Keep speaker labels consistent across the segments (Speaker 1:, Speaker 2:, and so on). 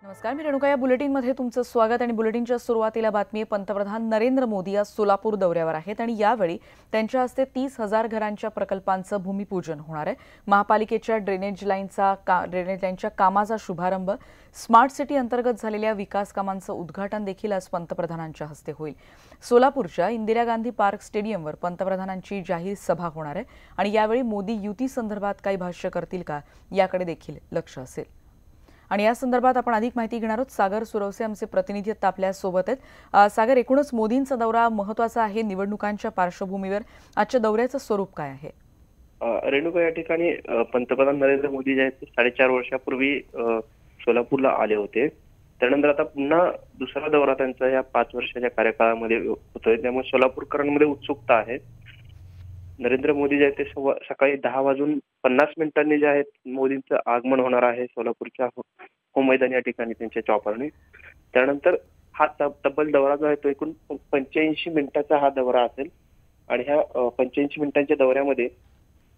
Speaker 1: नमस्कार, मी रेणुका. या बुलेटिनमध्ये तुमचं स्वागत. आणि बुलेटिनच्या सुरुवातीला बातमी आहे. पंतप्रधान नरेंद्र मोदी आज सोलापूर दौऱ्यावर आहेत आणि यावेळी त्यांच्या हस्ते 30,000 घरांच्या प्रकल्पांचं भूमिपूजन होणार आहे. महापालिकेच्या ड्रेनेज लाईनच्या कामाचा शुभारंभ, स्मार्ट सिटी अंतर्गत झालेल्या विकास कामांचं उद्घाटन देखील आज पंतप्रधानांच्या हस्ते होईल. सोलापूरच्या इंदिरा गांधी पार्क स्टेडियमवर पंतप्रधानांची जाहीर सभा होणार आहे आणि यावेळी मोदी युती संदर्भात काही भाष्य करतील का याकडे देखील लक्ष असेल. आणि या संदर्भात आपण अधिक माहिती घेणार आहोत. सागर सुरवसे आमचे प्रतिनिधी आपल्या सोबत आहेत. सागर, एकूणच मोदींचा दौरा महत्त्वाचा आहे निवडणुकांच्या पार्श्वभूमीवर. आजच्या दौऱ्याचं स्वरूप काय आहे?
Speaker 2: रेणुका, या ठिकाणी पंतप्रधान नरेंद्र मोदी जे आहेत 4.5 वर्षापूर्वी सोलापूरला आले होते. त्यानंतर आता पुन्हा दुसरा दौरा त्यांचा या 5 वर्षाच्या कार्यकाळामध्ये होतोय. त्यामुळे सोलापूरकरांमध्ये उत्सुकता आहे. नरेंद्र मोदी जे आहेत ते सकाळी 10:50 जे आहेत मोदींचं आगमन होणार आहे सोलापूरच्या हो मैदान या ठिकाणी त्यांच्या चॉपरने. त्यानंतर हा तब्बल दौरा जो आहे तो एकूण 85 मिनिटाचा हा दौरा असेल आणि ह्या 85 मिनिटांच्या दौऱ्यामध्ये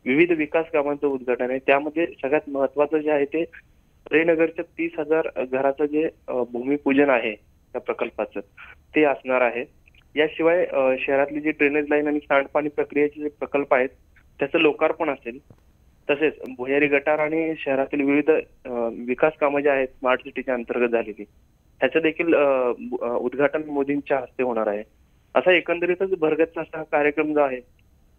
Speaker 2: विविध विकास कामांचं उद्घाटन आहे. त्यामध्ये सगळ्यात महत्वाचं जे आहे ते रेनगरच्या 30,000 घराचं जे भूमिपूजन आहे त्या प्रकल्पाचं ते असणार आहे. याशिवाय शहरातली जी ड्रेनेज लाईन आणि सांडपाणी प्रक्रियेचे जे प्रकल्प आहेत त्याचं लोकार्पण असेल. तसेच भुयारी गटार आणि शहरातील विविध विकास कामं जे आहेत स्मार्ट सिटीच्या अंतर्गत झालेली त्याचं देखील उद्घाटन मोदींच्या हस्ते होणार आहे. असा एकंदरीतच भरगच्च असा कार्यक्रम जो आहे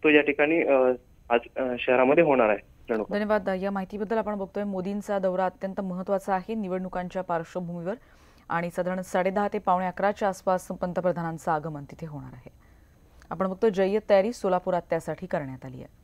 Speaker 2: तो या ठिकाणी आज शहरामध्ये होणार आहे.
Speaker 1: धन्यवाद. या माहितीबद्दल. आपण बघतोय मोदींचा दौरा अत्यंत महत्त्वाचा आहे निवडणुकांच्या पार्श्वभूमीवर आणि साधारण 10:30 ते 11:45च्या आसपास पंतप्रधानांचं आगमन तिथे होणार आहे. आपण बघतोय जय्यत तयारी सोलापुरात त्यासाठी करण्यात आली आहे.